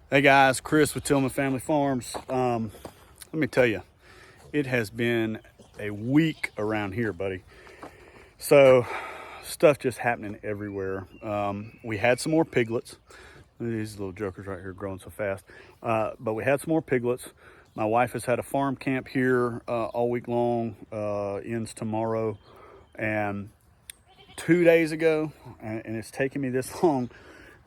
Hey guys, Chris with Tillman Family Farms. Let me tell you, it has been a week around here, buddy. So stuff just happening everywhere. We had some more piglets. These little jokers right here growing so fast. But we had some more piglets. My wife has had a farm camp here all week long, ends tomorrow. And 2 days ago, and it's taken me this long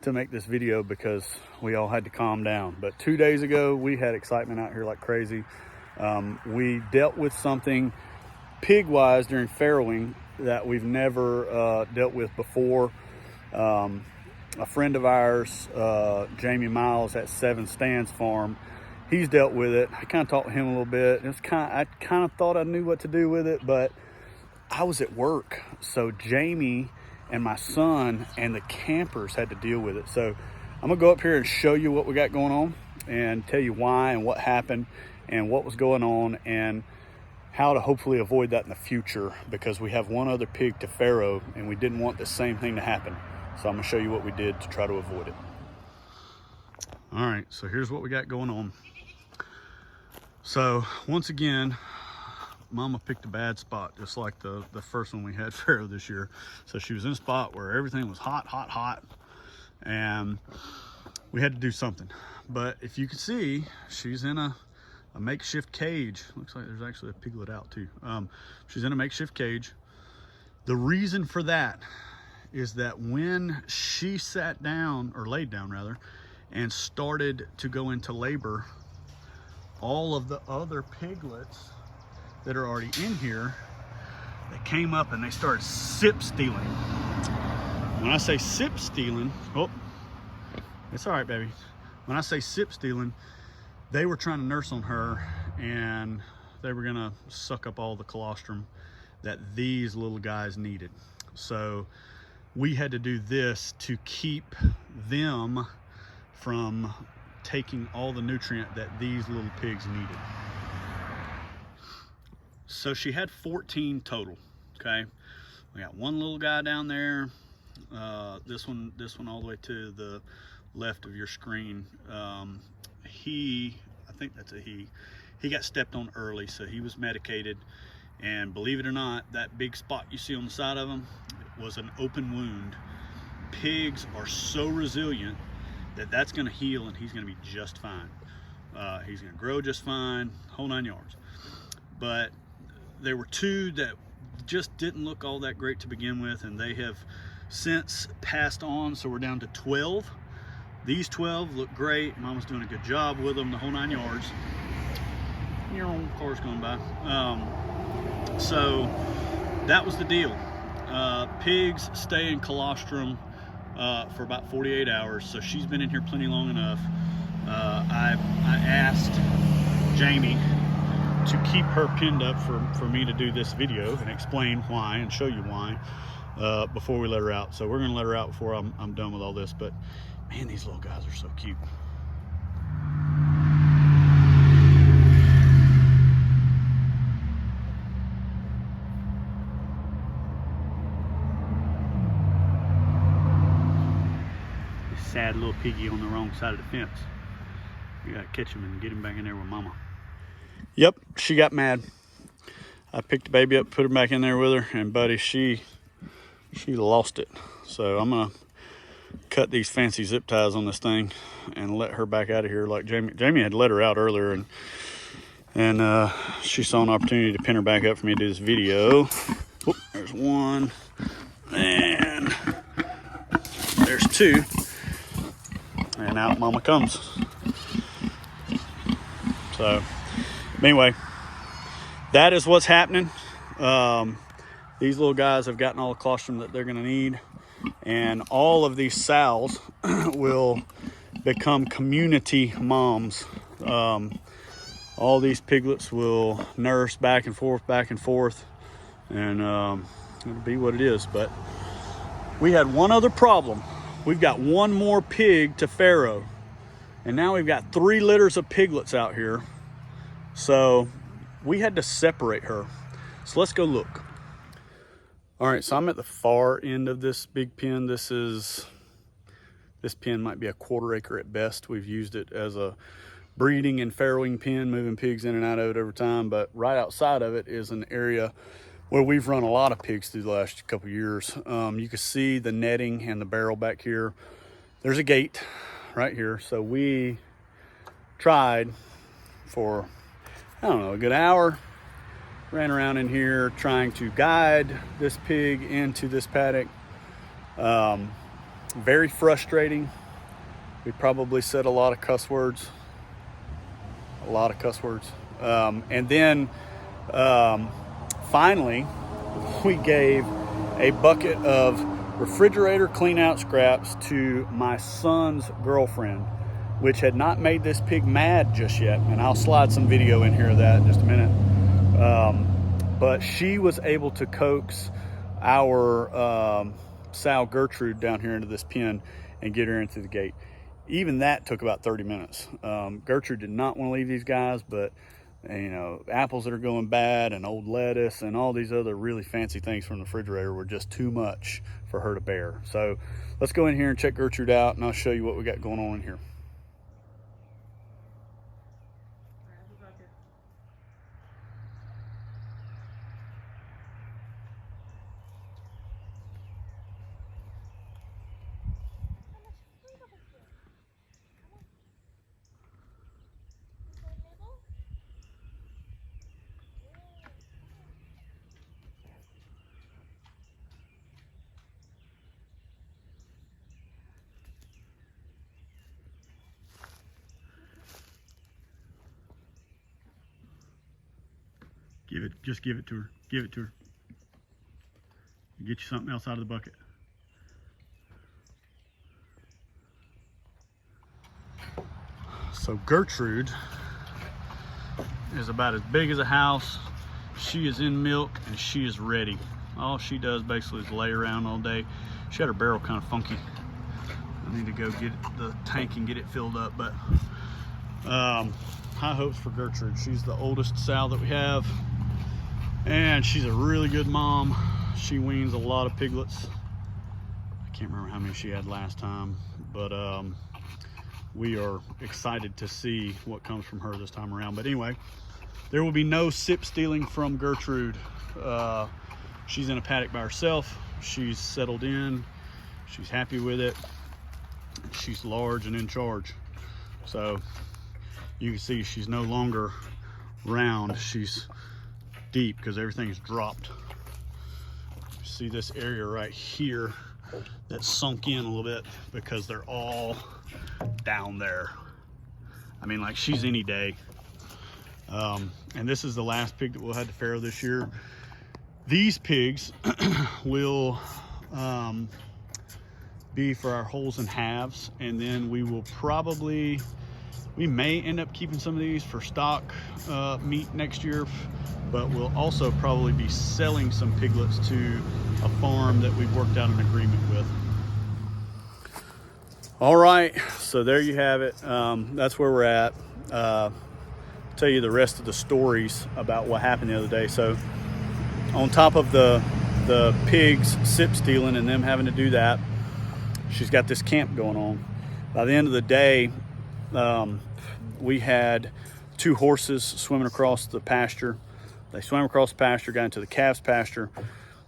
to make this video because we all had to calm down. But 2 days ago, we had excitement out here like crazy. We dealt with something pig-wise during farrowing that we've never dealt with before. A friend of ours, Jamie Miles at Seven Stands Farm, he's dealt with it. I kind of talked to him a little bit. I kind of thought I knew what to do with it, but I was at work. So Jamie and my son and the campers had to deal with it. So I'm gonna go up here and show you what we got going on and tell you why and what happened and what was going on and how to hopefully avoid that in the future, because we have one other pig to farrow and we didn't want the same thing to happen. So I'm gonna show you what we did to try to avoid it. All right, so here's what we got going on. So once again, Mama picked a bad spot, just like the first one we had farrow this year. So she was in a spot where everything was hot, and we had to do something. But if you can see, she's in a makeshift cage. Looks like there's actually a piglet out too. She's in a makeshift cage. The reason for that is that when she sat down, or laid down rather, and started to go into labor, all of the other piglets that are already in here, they came up and they started sip stealing. When I say sip stealing, oh, it's all right, baby. When I say sip stealing, they were trying to nurse on her and they were gonna suck up all the colostrum that these little guys needed. So we had to do this to keep them from taking all the nutrient that these little pigs needed. So she had 14 total, okay? We got one little guy down there. This one all the way to the left of your screen. I think that's a he. He got stepped on early, so he was medicated. And believe it or not, that big spot you see on the side of him was an open wound. Pigs are so resilient that that's gonna heal and he's gonna be just fine. He's gonna grow just fine, whole 9 yards. But there were two that just didn't look all that great to begin with, and they have since passed on, so we're down to 12. These 12 look great. Mama's doing a good job with them, the whole 9 yards. Your own car's going by. So that was the deal. Pigs stay in colostrum for about 48 hours, so she's been in here plenty long enough. I asked Jamie to keep her pinned up for me to do this video and explain why and show you why before we let her out. So we're gonna let her out before I'm done with all this. But man, these little guys are so cute. This sad little piggy on the wrong side of the fence. We gotta catch him and get him back in there with Mama. Yep, she got mad. I picked the baby up, put her back in there with her, and buddy, she lost it. So I'm gonna cut these fancy zip ties on this thing and let her back out of here. Like Jamie had let her out earlier, and she saw an opportunity to pin her back up for me to do this video. Oh, there's one, and there's two, and out Mama comes. So anyway, that is what's happening. These little guys have gotten all the colostrum that they're gonna need, and all of these sows will become community moms. All these piglets will nurse back and forth, and it'll be what it is. But we had one other problem. We've got one more pig to farrow, and now we've got 3 litters of piglets out here. So we had to separate her. So let's go look. All right, so I'm at the far end of this big pen. This is This pen might be a 1/4 acre at best. We've used it as a breeding and farrowing pen, moving pigs in and out of it over time. But right outside of it is an area where we've run a lot of pigs through the last couple of years. You can see the netting and the barrel back here. There's a gate right here. So we tried for, I don't know, a good hour, ran around in here trying to guide this pig into this paddock. Very frustrating. We probably said a lot of cuss words. And then finally, we gave a bucket of refrigerator clean out scraps to my son's girlfriend, which had not made this pig mad just yet. And I'll slide some video in here of that in just a minute. But she was able to coax our sow Gertrude down here into this pen and get her into the gate. Even that took about 30 minutes. Gertrude did not want to leave these guys, but you know, apples that are going bad and old lettuce and all these other really fancy things from the refrigerator were just too much for her to bear. So let's go in here and check Gertrude out, and I'll show you what we got going on in here. Just give it to her. Give it to her. Get you something else out of the bucket. So Gertrude is about as big as a house. She is in milk and she is ready. All she does basically is lay around all day. She had her barrel kind of funky. I need to go get the tank and get it filled up, but high hopes for Gertrude. She's the oldest sow that we have, and she's a really good mom. She weans a lot of piglets. I can't remember how many she had last time, but we are excited to see what comes from her this time around. But anyway, there will be no sip stealing from Gertrude. She's in a paddock by herself. She's settled in. She's happy with it. She's large and in charge. So you can see she's no longer round. She's deep because everything's dropped. See this area right here that's sunk in a little bit because they're all down there. I mean, like, she's any day. And this is the last pig that we'll have to farrow this year. These pigs will be for our wholes and halves, and then we will probably, we may end up keeping some of these for stock meat next year, but we'll also probably be selling some piglets to a farm that we've worked out an agreement with. All right, so there you have it. That's where we're at. Tell you the rest of the stories about what happened the other day. So on top of the pigs sip stealing and them having to do that, she's got this camp going on. By the end of the day, we had 2 horses swimming across the pasture. They swam across the pasture, got into the calves pasture,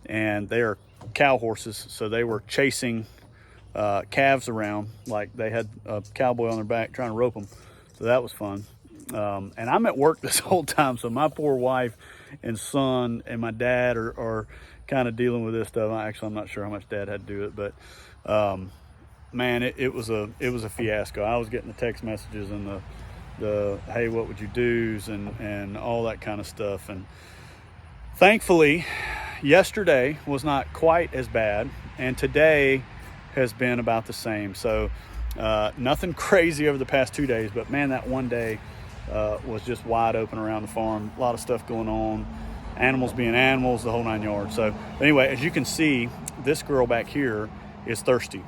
and they are cow horses, so they were chasing calves around like they had a cowboy on their back trying to rope them. So that was fun. And I'm at work this whole time, so my poor wife and son and my dad are kind of dealing with this stuff. Actually, I'm not sure how much Dad had to do it, but man, it was a fiasco. I was getting the text messages and the hey, what would you do's and all that kind of stuff. And thankfully, yesterday was not quite as bad, and today has been about the same. So nothing crazy over the past 2 days, but man, that one day was just wide open around the farm. A lot of stuff going on, animals being animals, the whole 9 yards. So anyway, as you can see, this girl back here is thirsty.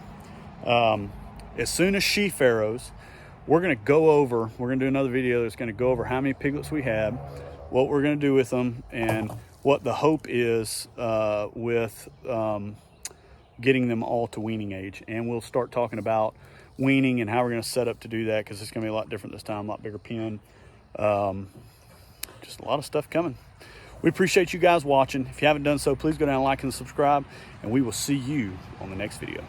As soon as she farrows, we're going to do another video that's going to go over how many piglets we have, what we're going to do with them, and what the hope is with getting them all to weaning age. And we'll start talking about weaning and how we're going to set up to do that, because it's going to be a lot different this time, a lot bigger pen. Just a lot of stuff coming. We appreciate you guys watching. If you haven't done so, please go down, like, and subscribe, and we will see you on the next video.